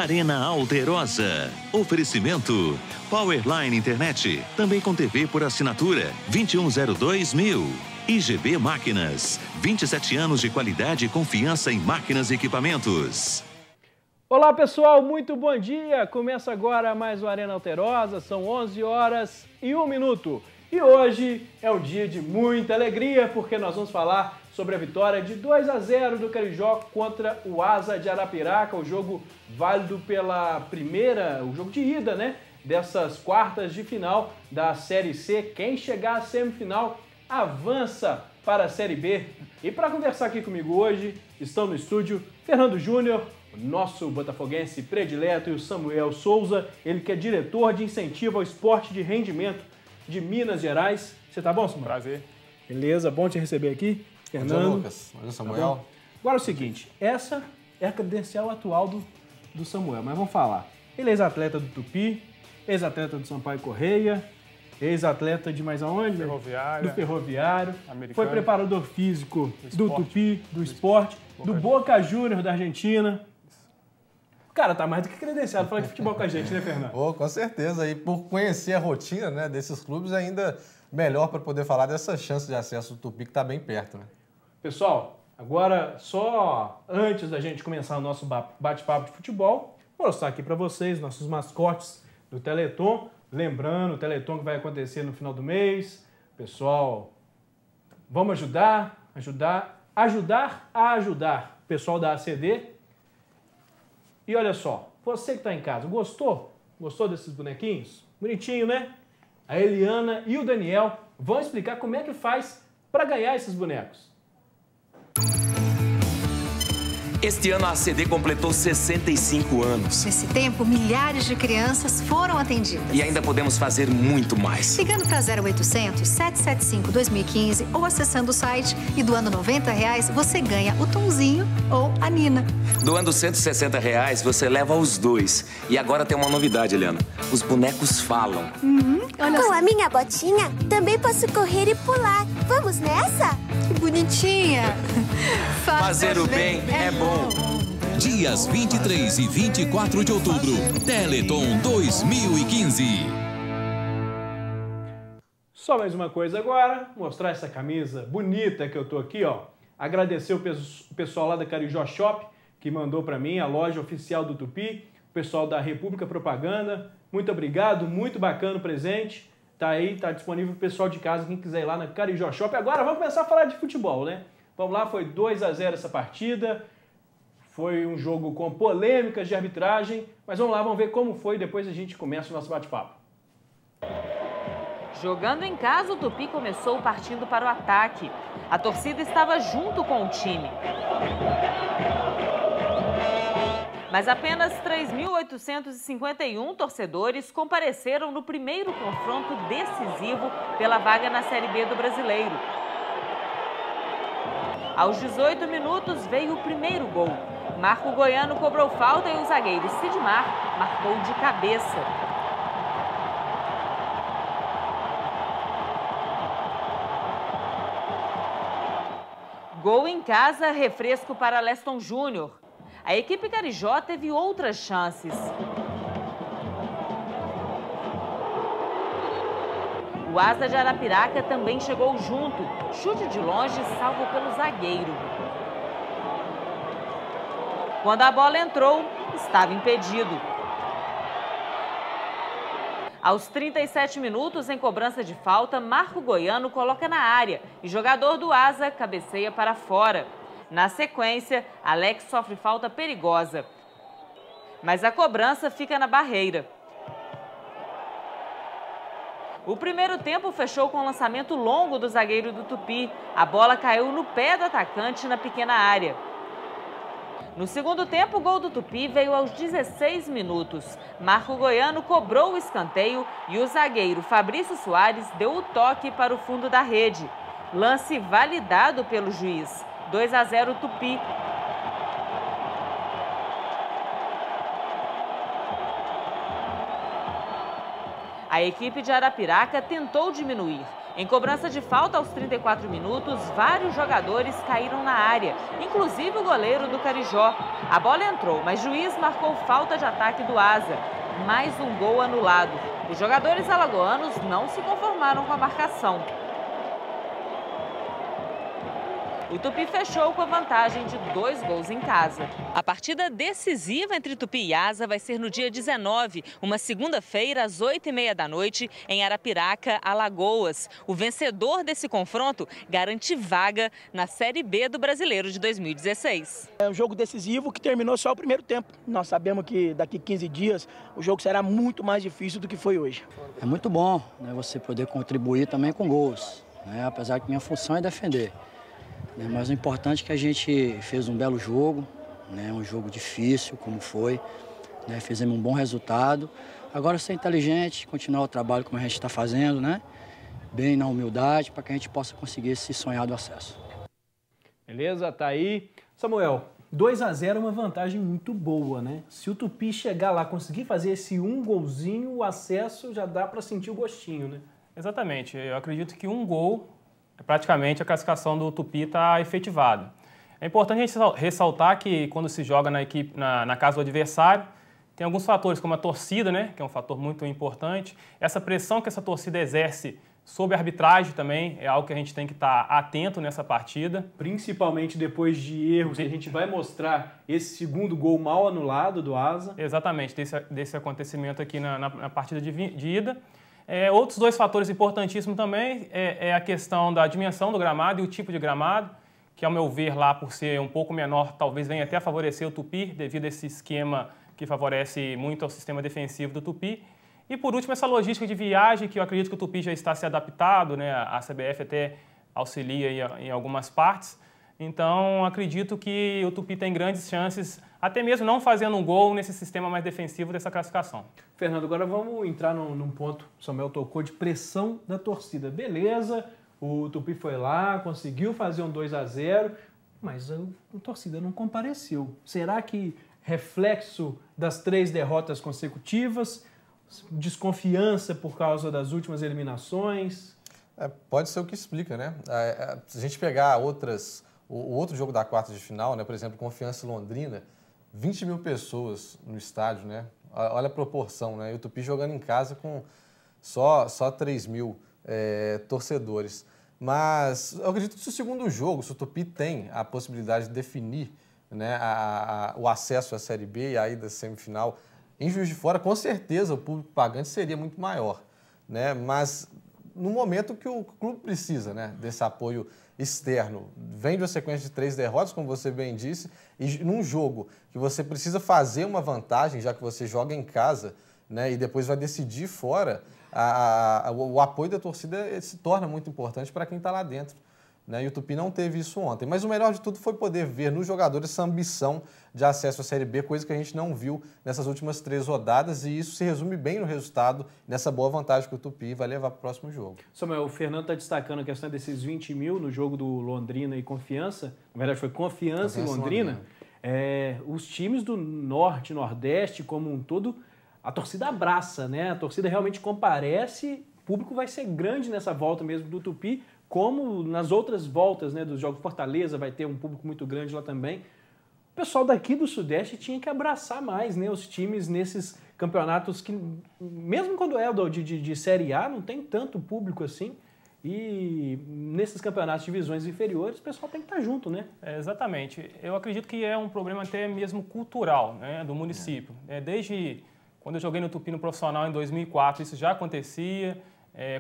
Arena Alterosa. Oferecimento Powerline Internet, também com TV por assinatura, 2102.000. IGB Máquinas, 27 anos de qualidade e confiança em máquinas e equipamentos. Olá pessoal, muito bom dia! Começa agora mais o Arena Alterosa, são 11 horas e 1 minuto. E hoje é um dia de muita alegria, porque nós vamos falar sobre a vitória de 2-0 do Carijó contra o Asa de Arapiraca, o jogo válido pela o jogo de ida, né? Dessas quartas de final da Série C. Quem chegar à semifinal avança para a Série B. E para conversar aqui comigo hoje, estão no estúdio Fernando Júnior, o nosso botafoguense predileto, e o Samuel Souza, ele que é diretor de incentivo ao esporte de rendimento de Minas Gerais. Você tá bom, Samuel? Prazer. Beleza, bom te receber aqui. Fernando. Bom dia, Lucas. Bom dia, Samuel. Tá agora é o seguinte, essa é a credencial atual do Samuel, mas vamos falar. Ele é ex-atleta do Tupi, ex-atleta do Sampaio Correia, ex-atleta de mais aonde? Ferroviário. Do Ferroviário. Americano. Foi preparador físico do Tupi, do Esporte, do Boca Juniors da Argentina. O cara tá mais do que credenciado para falar de futebol com a gente, né, Fernando? Oh, com certeza. E por conhecer a rotina, né, desses clubes, ainda melhor para poder falar dessa chance de acesso do Tupi, que está bem perto, né? Pessoal, agora só antes da gente começar o nosso bate-papo de futebol, vou mostrar aqui para vocês nossos mascotes do Teleton. Lembrando, o Teleton que vai acontecer no final do mês. Pessoal, vamos ajudar o pessoal da ACD. E olha só, você que está em casa, gostou? Gostou desses bonequinhos? Bonitinho, né? A Eliana e o Daniel vão explicar como é que faz para ganhar esses bonecos. Este ano a ACD completou 65 anos. Nesse tempo, milhares de crianças foram atendidas. E ainda podemos fazer muito mais. Ligando para 0800 775 2015 ou acessando o site e doando R$90, você ganha o Tonzinho ou a Nina. Doando R$160, você leva os dois. E agora tem uma novidade, Eliana. Os bonecos falam. Com a minha botinha, também posso correr e pular. Vamos nessa? Que bonitinha. Fazer o bem é bom. Dias 23 e 24 de outubro, Teleton 2015. Só mais uma coisa agora, mostrar essa camisa bonita que eu tô aqui, ó. Agradecer o pessoal lá da Carijó Shop, que mandou para mim, a loja oficial do Tupi, o pessoal da República Propaganda. Muito obrigado, muito bacana o presente. Tá aí, tá disponível pro pessoal de casa, quem quiser ir lá na Carijó Shop. Agora vamos começar a falar de futebol, né? Vamos lá, foi 2-0 essa partida. Foi um jogo com polêmicas de arbitragem, mas vamos lá, vamos ver como foi, depois a gente começa o nosso bate-papo. Jogando em casa, o Tupi começou partindo para o ataque. A torcida estava junto com o time. Mas apenas 3.851 torcedores compareceram no primeiro confronto decisivo pela vaga na Série B do Brasileiro. Aos 18 minutos veio o primeiro gol. Marco Goiano cobrou falta e o zagueiro Sidmar marcou de cabeça. Gol em casa, refresco para Leston Júnior. A equipe Carijó teve outras chances. O Asa de Arapiraca também chegou junto. Chute de longe, salvo pelo zagueiro. Quando a bola entrou, estava impedido. Aos 37 minutos, em cobrança de falta, Marco Goiano coloca na área e jogador do Asa cabeceia para fora. Na sequência, Alex sofre falta perigosa. Mas a cobrança fica na barreira. O primeiro tempo fechou com um lançamento longo do zagueiro do Tupi. A bola caiu no pé do atacante na pequena área. No segundo tempo, o gol do Tupi veio aos 16 minutos. Marco Goiano cobrou o escanteio e o zagueiro Fabrício Soares deu o toque para o fundo da rede. Lance validado pelo juiz. 2-0 Tupi. A equipe de Arapiraca tentou diminuir. Em cobrança de falta aos 34 minutos, vários jogadores caíram na área, inclusive o goleiro do Carijó. A bola entrou, mas juiz marcou falta de ataque do Asa. Mais um gol anulado. Os jogadores alagoanos não se conformaram com a marcação. O Tupi fechou com a vantagem de 2 gols em casa. A partida decisiva entre Tupi e Asa vai ser no dia 19, uma segunda-feira, às 8h30 da noite, em Arapiraca, Alagoas. O vencedor desse confronto garante vaga na Série B do Brasileiro de 2016. É um jogo decisivo que terminou só o primeiro tempo. Nós sabemos que daqui 15 dias o jogo será muito mais difícil do que foi hoje. É muito bom, né, você poder contribuir também com gols, né, apesar que minha função é defender. Mas o importante é que a gente fez um belo jogo, né? Um jogo difícil, como foi, né? Fizemos um bom resultado. Agora ser inteligente, continuar o trabalho como a gente está fazendo, né? Bem na humildade, para que a gente possa conseguir esse sonhado acesso. Beleza? Tá aí. Samuel, 2-0 é uma vantagem muito boa, né? Se o Tupi chegar lá, conseguir fazer esse um golzinho, o acesso já dá para sentir o gostinho, né? Exatamente. Eu acredito que um gol, praticamente a classificação do Tupi está efetivada. É importante a gente ressaltar que quando se joga na casa do adversário, tem alguns fatores como a torcida, né, que é um fator muito importante. Essa pressão que essa torcida exerce sobre a arbitragem também é algo que a gente tem que estar atento nessa partida. Principalmente depois de erros, que a gente vai mostrar esse segundo gol mal anulado do Asa. Exatamente, desse acontecimento aqui na partida de ida. Outros 2 fatores importantíssimos também é a questão da dimensão do gramado e o tipo de gramado, que ao meu ver lá por ser um pouco menor, talvez venha até a favorecer o Tupi, devido a esse esquema que favorece muito ao sistema defensivo do Tupi. E por último, essa logística de viagem, que eu acredito que o Tupi já está se adaptado, né? A CBF até auxilia em algumas partes. Então, acredito que o Tupi tem grandes chances, até mesmo não fazendo um gol nesse sistema mais defensivo dessa classificação. Fernando, agora vamos entrar num ponto que o Samuel tocou, de pressão da torcida. Beleza, o Tupi foi lá, conseguiu fazer um 2-0, mas a torcida não compareceu. Será que reflexo das 3 derrotas consecutivas, desconfiança por causa das últimas eliminações? Pode ser o que explica, né? Se a gente pegar o outro jogo da quarta de final, né? Por exemplo, Confiança e Londrina, 20 mil pessoas no estádio, né? Olha a proporção, né? E o Tupi jogando em casa com só 3 mil torcedores. Mas eu acredito que se o segundo jogo, se o Tupi tem a possibilidade de definir, né, o acesso à Série B e a ida à semifinal em Juiz de Fora, com certeza o público pagante seria muito maior, né? Mas no momento que o clube precisa, né, desse apoio externo, vem de uma sequência de 3 derrotas, como você bem disse, e num jogo que você precisa fazer uma vantagem, já que você joga em casa, né, e depois vai decidir fora, o apoio da torcida se torna muito importante para quem está lá dentro, né? E o Tupi não teve isso ontem. Mas o melhor de tudo foi poder ver nos jogadores essa ambição de acesso à Série B, coisa que a gente não viu nessas últimas 3 rodadas, e isso se resume bem no resultado, nessa boa vantagem que o Tupi vai levar para o próximo jogo. Samuel, o Fernando está destacando a questão desses 20 mil no jogo do Londrina e Confiança. Na verdade, foi Confiança e Londrina. Os times do Norte, Nordeste, como um todo, a torcida abraça, né? A torcida realmente comparece, o público vai ser grande nessa volta mesmo do Tupi, como nas outras voltas, né, dos jogos. Fortaleza vai ter um público muito grande lá também. O pessoal daqui do Sudeste tinha que abraçar mais, né, os times nesses campeonatos que, mesmo quando é de Série A, não tem tanto público assim. E nesses campeonatos de divisões inferiores, o pessoal tem que estar junto, né? Exatamente. Eu acredito que é um problema até mesmo cultural, né, do município. Desde quando eu joguei no Tupi no profissional em 2004, isso já acontecia.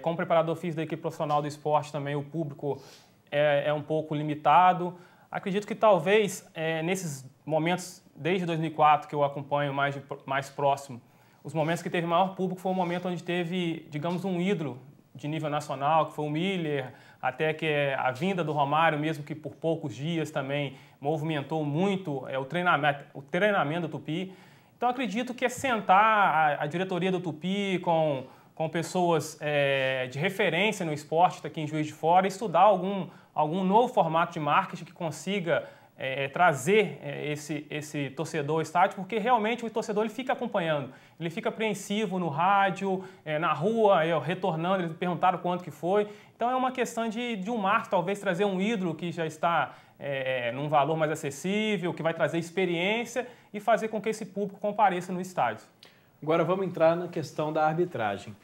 Como preparador físico da equipe profissional do esporte também, o público é um pouco limitado. Acredito que talvez nesses momentos, desde 2004, que eu acompanho mais próximo, os momentos que teve maior público foi o momento onde teve, digamos, um ídolo de nível nacional, que foi o Miller, até que a vinda do Romário, mesmo que por poucos dias também movimentou muito o treinamento do Tupi. Então acredito que é sentar a diretoria do Tupi com pessoas de referência no esporte aqui em Juiz de Fora e estudar algum novo formato de marketing que consiga trazer esse torcedor ao estádio, porque realmente o torcedor ele fica acompanhando, ele fica apreensivo no rádio, na rua, retornando, eles perguntaram quanto que foi. Então é uma questão de um marco, talvez trazer um ídolo que já está num valor mais acessível, que vai trazer experiência e fazer com que esse público compareça no estádio. Agora vamos entrar na questão da arbitragem.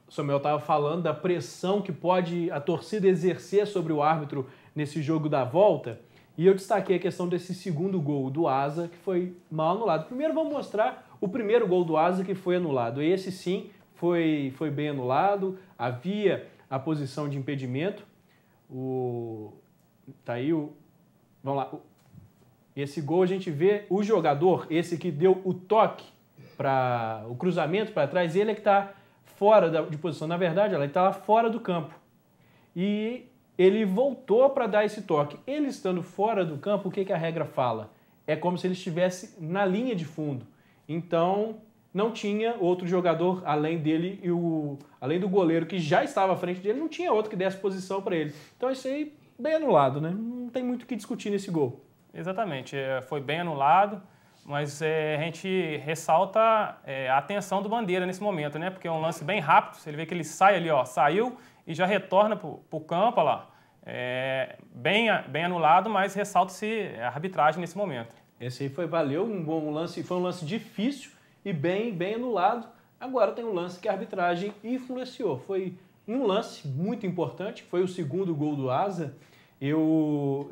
O Samuel estava falando da pressão que pode a torcida exercer sobre o árbitro nesse jogo da volta, e eu destaquei a questão desse segundo gol do Asa, que foi mal anulado. Primeiro vamos mostrar o primeiro gol do Asa que foi anulado. Esse sim foi bem anulado, havia a posição de impedimento. Tá aí vamos lá. Esse gol a gente vê o jogador, esse que deu o toque para o cruzamento para trás, ele é que está fora de posição. Na verdade, ele está lá fora do campo. E ele voltou para dar esse toque. Ele estando fora do campo, o que a regra fala? É como se ele estivesse na linha de fundo. Então, não tinha outro jogador além dele e além do goleiro que já estava à frente dele, não tinha outro que desse posição para ele. Então, isso aí bem anulado, né? Não tem muito o que discutir nesse gol. Exatamente, foi bem anulado, mas a gente ressalta a atenção do Bandeira nesse momento, né? Porque é um lance bem rápido, você vê que ele sai ali, saiu e já retorna para o campo, olha lá. Bem anulado, mas ressalta-se a arbitragem nesse momento. Esse aí valeu, um bom lance, foi um lance difícil e bem anulado. Agora tem um lance que a arbitragem influenciou. Foi um lance muito importante, foi o segundo gol do Asa.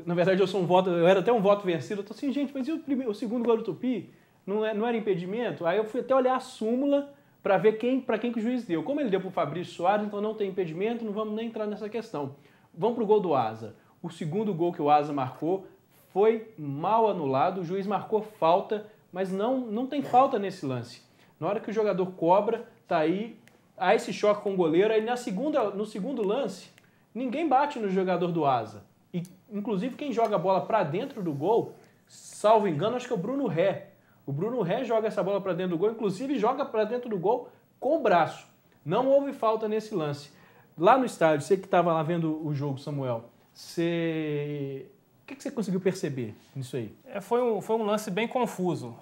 Na verdade, eu era até um voto vencido. Eu tô assim, gente, mas e o segundo gol do Tupi? Não era impedimento? Aí eu fui até olhar a súmula para ver para quem que o juiz deu. Como ele deu para o Fabrício Soares, então não tem impedimento, não vamos nem entrar nessa questão. Vamos para o gol do Asa. O segundo gol que o Asa marcou foi mal anulado, o juiz marcou falta, mas não tem falta nesse lance. Na hora que o jogador cobra, tá aí, há esse choque com o goleiro, aí no segundo lance, ninguém bate no jogador do Asa. E, inclusive, quem joga a bola para dentro do gol, salvo engano, acho que é o Bruno Ré. O Bruno Ré joga essa bola para dentro do gol, inclusive joga para dentro do gol com o braço. Não houve falta nesse lance. Lá no estádio, você que estava lá vendo o jogo, Samuel, o que você conseguiu perceber nisso aí? Foi um lance bem confuso.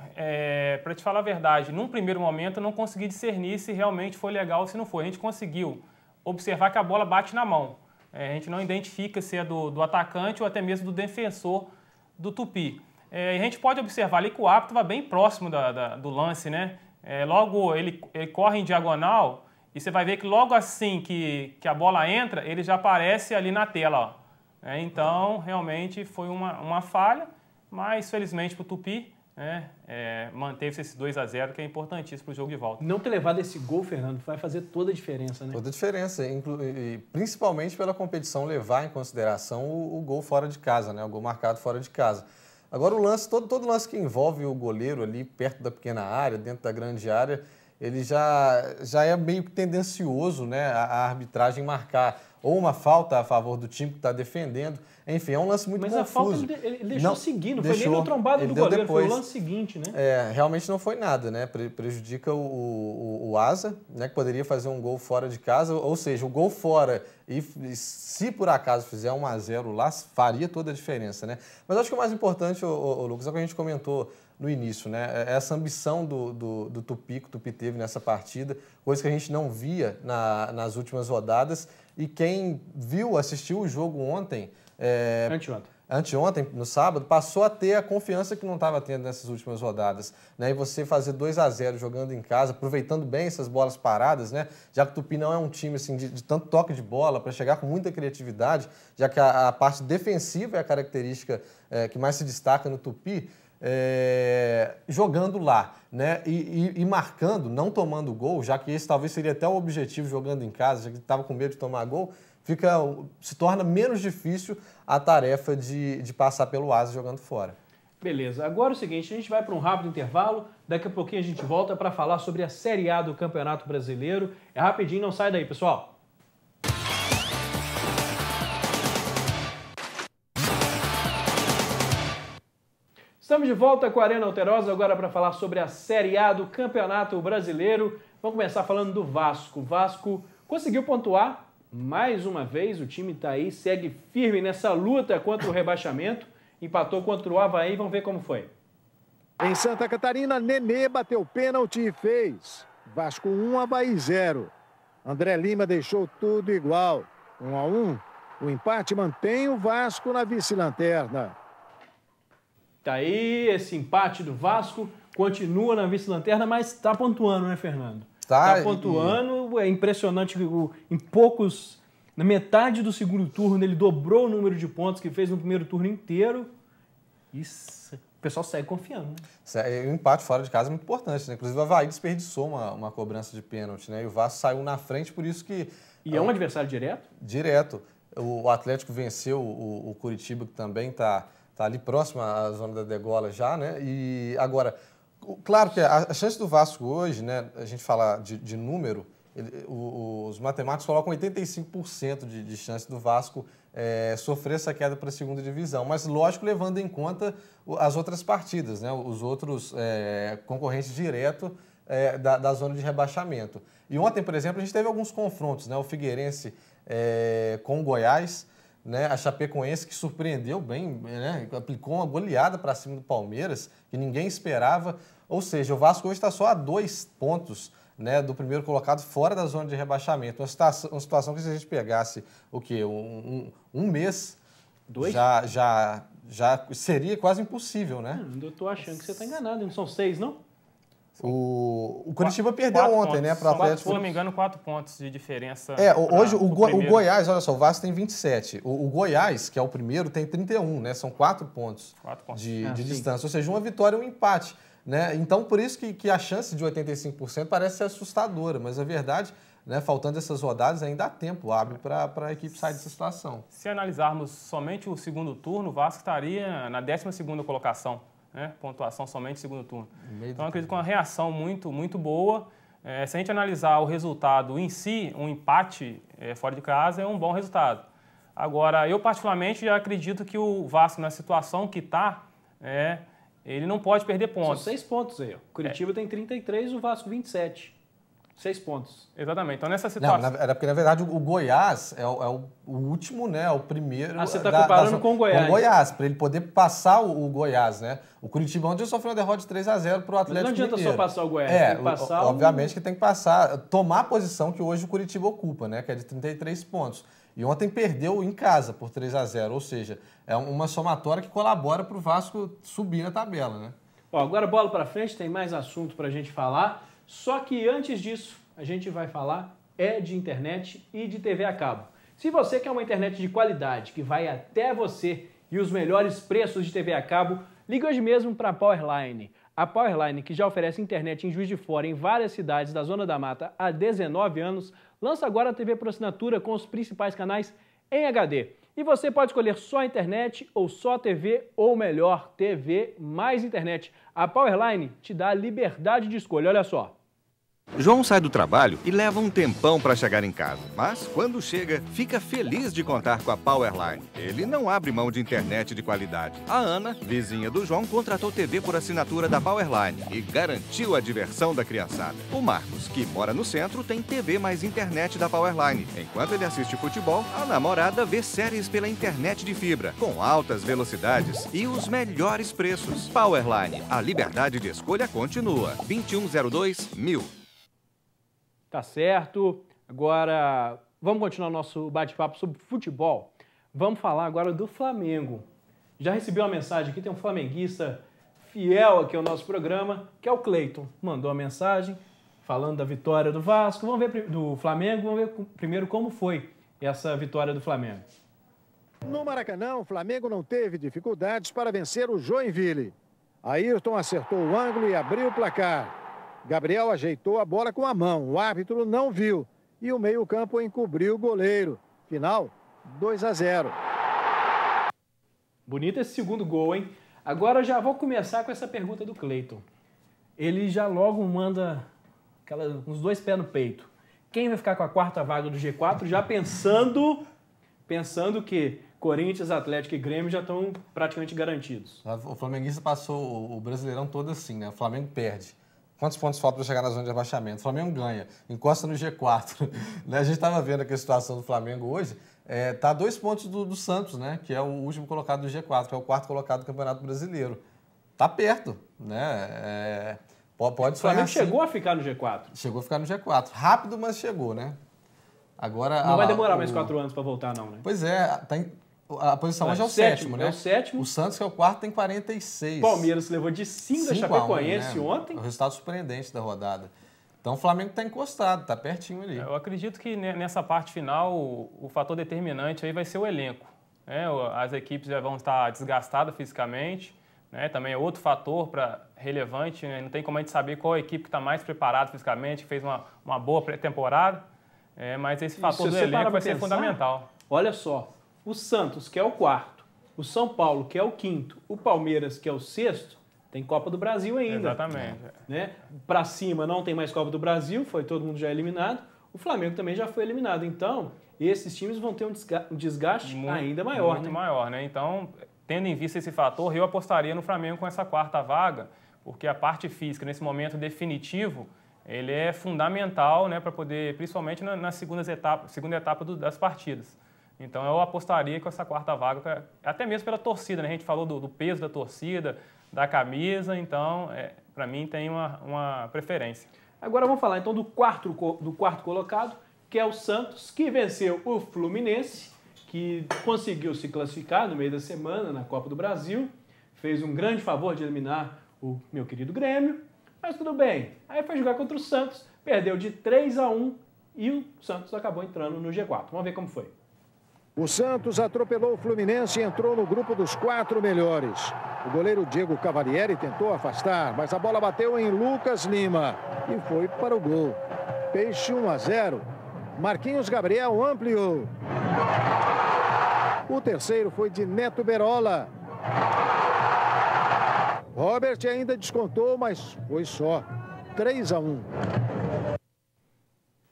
Para te falar a verdade, num primeiro momento eu não consegui discernir se realmente foi legal ou se não foi. A gente conseguiu observar que a bola bate na mão. A gente não identifica se é do atacante ou até mesmo do defensor do Tupi. A gente pode observar ali que o árbitro estava bem próximo do lance, né? Logo ele corre em diagonal e você vai ver que logo assim que a bola entra, ele já aparece ali na tela, ó. Então, realmente foi uma falha, mas felizmente para o Tupi, manteve-se esse 2-0, que é importantíssimo para o jogo de volta. Não ter levado esse gol, Fernando, vai fazer toda a diferença, né? Toda a diferença, principalmente pela competição levar em consideração o gol fora de casa, né? O gol marcado fora de casa. Agora o lance, todo lance que envolve o goleiro ali perto da pequena área, dentro da grande área, ele já é meio tendencioso, né, a arbitragem marcar ou uma falta a favor do time que está defendendo. Enfim, é um lance muito confuso. Mas a falta ele deixou seguir, não foi nem no trombado do goleiro, foi o lance seguinte, né? Realmente não foi nada, né? Prejudica o Asa, né, que poderia fazer um gol fora de casa, ou seja, o gol fora e se por acaso fizer 1-0 lá, faria toda a diferença, né? Mas acho que o mais importante, Lucas, é o que a gente comentou no início, né? Essa ambição do Tupi, que o Tupi teve nessa partida, coisa que a gente não via nas últimas rodadas. E quem assistiu o jogo ontem, anteontem, no sábado, passou a ter a confiança que não estava tendo nessas últimas rodadas, né? E você fazer 2-0 jogando em casa, aproveitando bem essas bolas paradas, né? Já que o Tupi não é um time assim, de tanto toque de bola, para chegar com muita criatividade, já que a parte defensiva é a característica que mais se destaca no Tupi. Jogando lá, né? E marcando, não tomando gol, já que esse talvez seria até o objetivo jogando em casa, já que estava com medo de tomar gol, se torna menos difícil a tarefa de passar pelo Asa jogando fora. Beleza, agora é o seguinte, a gente vai para um rápido intervalo, daqui a pouquinho a gente volta para falar sobre a Série A do Campeonato Brasileiro. É rapidinho, não sai daí, pessoal. Estamos de volta com a Arena Alterosa agora para falar sobre a Série A do Campeonato Brasileiro. Vamos começar falando do Vasco. O Vasco conseguiu pontuar Mais uma vez, o time tá aí, segue firme nessa luta contra o rebaixamento. Empatou contra o Avaí, vamos ver como foi. Em Santa Catarina, Nenê bateu pênalti e fez. Vasco 1, Avaí 0. André Lima deixou tudo igual. 1-1. O empate mantém o Vasco na vice-lanterna. Tá aí esse empate do Vasco, continua na vice-lanterna, mas está pontuando, né, Fernando? Está pontuando, é impressionante que na metade do segundo turno ele dobrou o número de pontos que fez no primeiro turno inteiro. Isso, o pessoal segue confiando, né? O empate fora de casa é muito importante, né? Inclusive o Avaí desperdiçou uma cobrança de pênalti, né? E o Vasco saiu na frente, por isso que... E é um adversário direto? Direto. O Atlético venceu o Curitiba, que também está ali próximo à zona da degola já, né? E agora, claro que a chance do Vasco hoje, né? A gente fala de número, os matemáticos colocam 85% de chance do Vasco sofrer essa queda para a segunda divisão. Mas, lógico, levando em conta as outras partidas, né? Os outros concorrentes diretos da zona de rebaixamento. E ontem, por exemplo, a gente teve alguns confrontos, né? O Figueirense com o Goiás, né? A Chapecoense, que surpreendeu bem, né? Aplicou uma goleada para cima do Palmeiras, que ninguém esperava. Ou seja, o Vasco hoje está só a 2 pontos, né, do primeiro colocado fora da zona de rebaixamento. Uma situação que, se a gente pegasse o quê? Um mês, já seria quase impossível, né? Eu tô achando que você está enganado, não são 6, não? O Curitiba perdeu ontem, né, para o Atlético. Se não me engano, 4 pontos de diferença. Hoje o Goiás, olha só, o Vasco tem 27. O Goiás, que é o primeiro, tem 31, né? São 4 pontos, de distância. Ou seja, uma vitória e um empate. Né? Então, por isso que a chance de 85% parece ser assustadora, mas a verdade, né, faltando essas rodadas, ainda há tempo hábil para a equipe sair dessa situação. Se analisarmos somente o segundo turno, o Vasco estaria na 12ª colocação, né? Pontuação somente segundo turno. Então, eu acredito que uma reação muito, muito boa. Se a gente analisar o resultado em si, um empate fora de casa é um bom resultado. Agora, eu particularmente já acredito que o Vasco, na situação que está, ele não pode perder pontos. São 6 pontos aí. O Curitiba tem 33, o Vasco 27. 6 pontos. Exatamente. Então, nessa situação... Não, era porque, na verdade, o Goiás é o último, né? O primeiro... Você está comparando com o Goiás. Com o Goiás, para ele poder passar o Goiás, né? O Curitiba ontem sofreu uma derrota de 3-0 para o Atlético Mineiro. Não adianta só passar o Goiás, tem que passar obviamente que tem que passar, tomar a posição que hoje o Curitiba ocupa, né? Que é de 33 pontos. E ontem perdeu em casa por 3-0, ou seja, é uma somatória que colabora para o Vasco subir na tabela, né? Agora bola para frente, tem mais assunto para a gente falar, só que antes disso a gente vai falar de internet e de TV a cabo. Se você quer uma internet de qualidade que vai até você e os melhores preços de TV a cabo, ligue hoje mesmo para a Powerline. A Powerline, que já oferece internet em Juiz de Fora em várias cidades da Zona da Mata há 19 anos, lança agora a TV por assinatura com os principais canais em HD. E você pode escolher só internet ou só TV, ou melhor, TV mais internet. A Powerline te dá a liberdade de escolha, olha só. João sai do trabalho e leva um tempão para chegar em casa, mas quando chega, fica feliz de contar com a Powerline. Ele não abre mão de internet de qualidade. A Ana, vizinha do João, contratou TV por assinatura da Powerline e garantiu a diversão da criançada. O Marcos, que mora no centro, tem TV mais internet da Powerline. Enquanto ele assiste futebol, a namorada vê séries pela internet de fibra, com altas velocidades e os melhores preços. Powerline, a liberdade de escolha continua. 2102-1000. Tá certo. Agora, vamos continuar nosso bate-papo sobre futebol. Vamos falar agora do Flamengo. Já recebi uma mensagem aqui, tem um flamenguista fiel aqui ao nosso programa, que é o Cleiton. Mandou uma mensagem falando da vitória do Vasco. Vamos ver do Flamengo, vamos ver primeiro como foi essa vitória do Flamengo. No Maracanã, o Flamengo não teve dificuldades para vencer o Joinville. Ayrton acertou o ângulo e abriu o placar. Gabriel ajeitou a bola com a mão, o árbitro não viu e o meio-campo encobriu o goleiro. Final, 2-0. Bonito esse segundo gol, hein? Agora já vou começar com essa pergunta do Cleiton. Ele já logo manda uns 2 pés no peito. Quem vai ficar com a 4ª vaga do G4, já pensando que Corinthians, Atlético e Grêmio já estão praticamente garantidos. O flamenguista passou o Brasileirão todo assim, né? O Flamengo perde quantos pontos faltam para chegar na zona de rebaixamento? O Flamengo ganha, encosta no G4. Né? A gente estava vendo aqui a situação do Flamengo hoje. Está a 2 pontos do Santos, né? Que é o último colocado do G4, que é o 4º colocado do Campeonato Brasileiro. Está perto, né? Pode o Flamengo assim. chegou a ficar no G4. Chegou a ficar no G4. Rápido, mas chegou, né? Agora, não vai demorar mais 4 anos para voltar, não, né? Pois é, a posição hoje é o sétimo, né? É o sétimo. O Santos, que é o 4º, tem 46. Palmeiras levou de 5 da Chapecoense ontem. É o resultado surpreendente da rodada. Então o Flamengo está encostado, está pertinho ali. Eu acredito que nessa parte final o fator determinante aí vai ser o elenco. Né? As equipes já vão estar desgastadas fisicamente, né? Também é outro fator relevante, né? Não tem como a gente saber qual a equipe que está mais preparada fisicamente, que fez uma boa pré-temporada, mas esse fator do elenco vai ser fundamental. Olha só, o Santos, que é o 4º, o São Paulo, que é o 5º, o Palmeiras, que é o 6º, tem Copa do Brasil ainda. Exatamente. Né? Para cima não tem mais Copa do Brasil, foi todo mundo já eliminado. O Flamengo também já foi eliminado. Então, esses times vão ter um desgaste ainda maior. Muito maior, né? Então, tendo em vista esse fator, eu apostaria no Flamengo com essa 4ª vaga, porque a parte física, nesse momento definitivo, ele é fundamental, né, para poder, principalmente na segunda etapa das partidas. Então, eu apostaria com essa 4ª vaga, até mesmo pela torcida, né? A gente falou do peso da torcida, da camisa, então, para mim, tem uma preferência. Agora vamos falar, então, do quarto colocado, que é o Santos, que venceu o Fluminense, que conseguiu se classificar no meio da semana na Copa do Brasil, fez um grande favor de eliminar o meu querido Grêmio, mas tudo bem. Aí foi jogar contra o Santos, perdeu de 3-1 e o Santos acabou entrando no G4. Vamos ver como foi. O Santos atropelou o Fluminense e entrou no grupo dos 4 melhores. O goleiro Diego Cavalieri tentou afastar, mas a bola bateu em Lucas Lima e foi para o gol. Peixe 1-0. Marquinhos Gabriel ampliou. O terceiro foi de Neto Berola. Robert ainda descontou, mas foi só 3-1.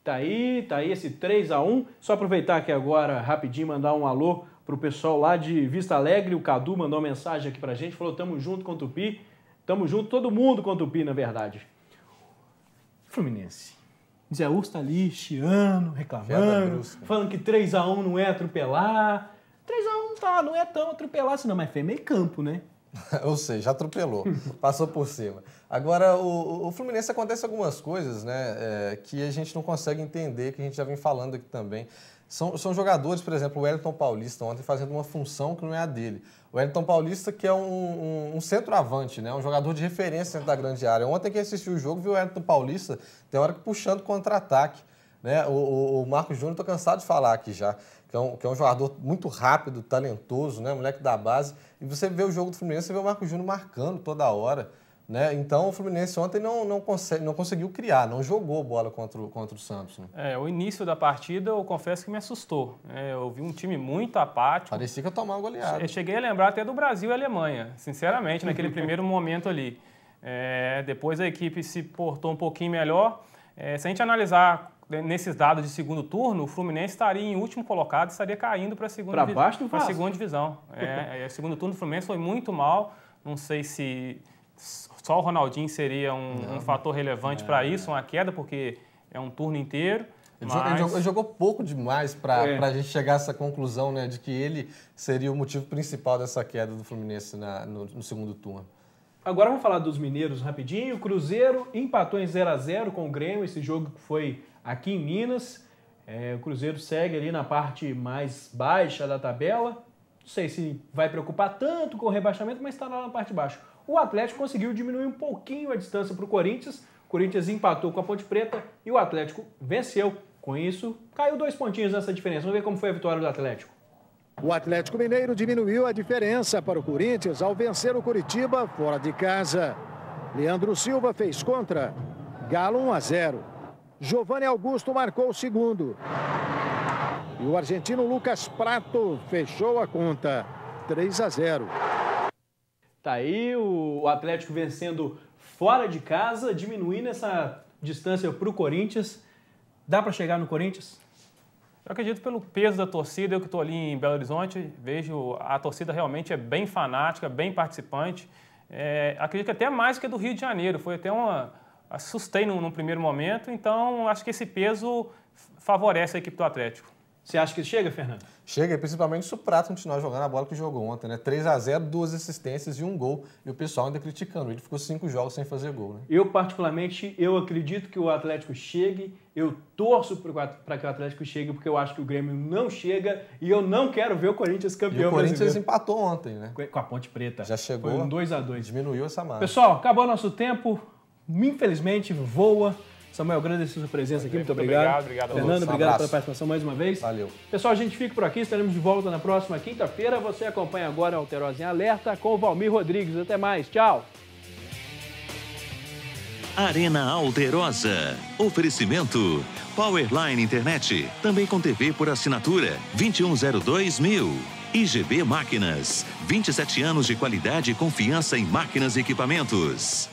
Tá aí esse 3-1. Só aproveitar aqui agora, rapidinho, mandar um alô pro pessoal lá de Vista Alegre. O Cadu mandou uma mensagem aqui pra gente, falou: tamo junto com o Tupi. Tamo junto, todo mundo com o Tupi, na verdade. Fluminense. Zé Urso tá ali, chiando, reclamando, falando que 3-1 não é atropelar. 3-1 tá, não é tão atropelar assim não, mas foi meio campo, né? Ou seja, atropelou, passou por cima. Agora, o Fluminense acontece algumas coisas, né, que a gente não consegue entender, que a gente já vem falando aqui também. São jogadores, por exemplo, o Wellington Paulista ontem fazendo uma função que não é a dele. O Wellington Paulista, que é um centroavante, né, um jogador de referência dentro da grande área. Ontem quem assistiu o jogo viu o Wellington Paulista, tem hora que puxando contra-ataque. Né? O Marcos Júnior, estou cansado de falar aqui já, que é um jogador muito rápido, talentoso, né? Moleque da base. E você vê o jogo do Fluminense, você vê o Marcos Júnior marcando toda hora. Né? Então o Fluminense ontem não conseguiu criar, não jogou bola contra o Santos. Né? O início da partida, eu confesso que me assustou. Eu vi um time muito apático. Parecia que ia tomar uma goleada. Eu cheguei a lembrar até do Brasil e Alemanha, sinceramente, naquele primeiro momento ali. Depois a equipe se portou um pouquinho melhor. Se a gente analisar nesses dados de segundo turno, o Fluminense estaria em último colocado e estaria caindo para a segunda divisão. O segundo turno do Fluminense foi muito mal. Não sei se só o Ronaldinho seria um fator relevante para isso, uma queda, porque é um turno inteiro. Ele jogou pouco demais para a gente chegar a essa conclusão, né, de que ele seria o motivo principal dessa queda do Fluminense no segundo turno. Agora vamos falar dos mineiros rapidinho. O Cruzeiro empatou em 0-0 com o Grêmio. Esse jogo foi aqui em Minas. O Cruzeiro segue ali na parte mais baixa da tabela. Não sei se vai preocupar tanto com o rebaixamento, mas está lá na parte de baixo. O Atlético conseguiu diminuir um pouquinho a distância para o Corinthians. O Corinthians empatou com a Ponte Preta e o Atlético venceu. Com isso, caiu 2 pontinhos nessa diferença. Vamos ver como foi a vitória do Atlético. O Atlético Mineiro diminuiu a diferença para o Corinthians ao vencer o Coritiba fora de casa. Leandro Silva fez contra. Galo 1-0. Giovanni Augusto marcou o segundo. E o argentino Lucas Prato fechou a conta. 3-0. Tá aí o Atlético vencendo fora de casa, diminuindo essa distância para o Corinthians. Dá para chegar no Corinthians? Eu acredito pelo peso da torcida, eu que estou ali em Belo Horizonte, vejo a torcida realmente é bem fanática, bem participante. Acredito que até mais que a do Rio de Janeiro, foi até assustei no primeiro momento, então acho que esse peso favorece a equipe do Atlético. Você acha que chega, Fernando? Chega, principalmente se o Prato continuar jogando a bola que jogou ontem, né? 3-0, 2 assistências e 1 gol. E o pessoal ainda criticando. Ele ficou 5 jogos sem fazer gol, né? Eu, particularmente, eu acredito que o Atlético chegue. Eu torço para que o Atlético chegue, porque eu acho que o Grêmio não chega. E eu não quero ver o Corinthians campeão. E o Corinthians brasileiro. Empatou ontem, né? Com a Ponte Preta. Já chegou. Foi um 2-2. Diminuiu essa marca. Pessoal, acabou nosso tempo. Infelizmente, voa. Samuel, agradeço a sua presença aqui, muito obrigado. Obrigado. Fernando, obrigado pela participação mais uma vez. Valeu. Pessoal, a gente fica por aqui, estaremos de volta na próxima quinta-feira. Você acompanha agora o Alterosa em Alerta com o Valmir Rodrigues. Até mais, tchau. Arena Alterosa. Oferecimento Powerline Internet, também com TV por assinatura 2102.000. IGB Máquinas, 27 anos de qualidade e confiança em máquinas e equipamentos.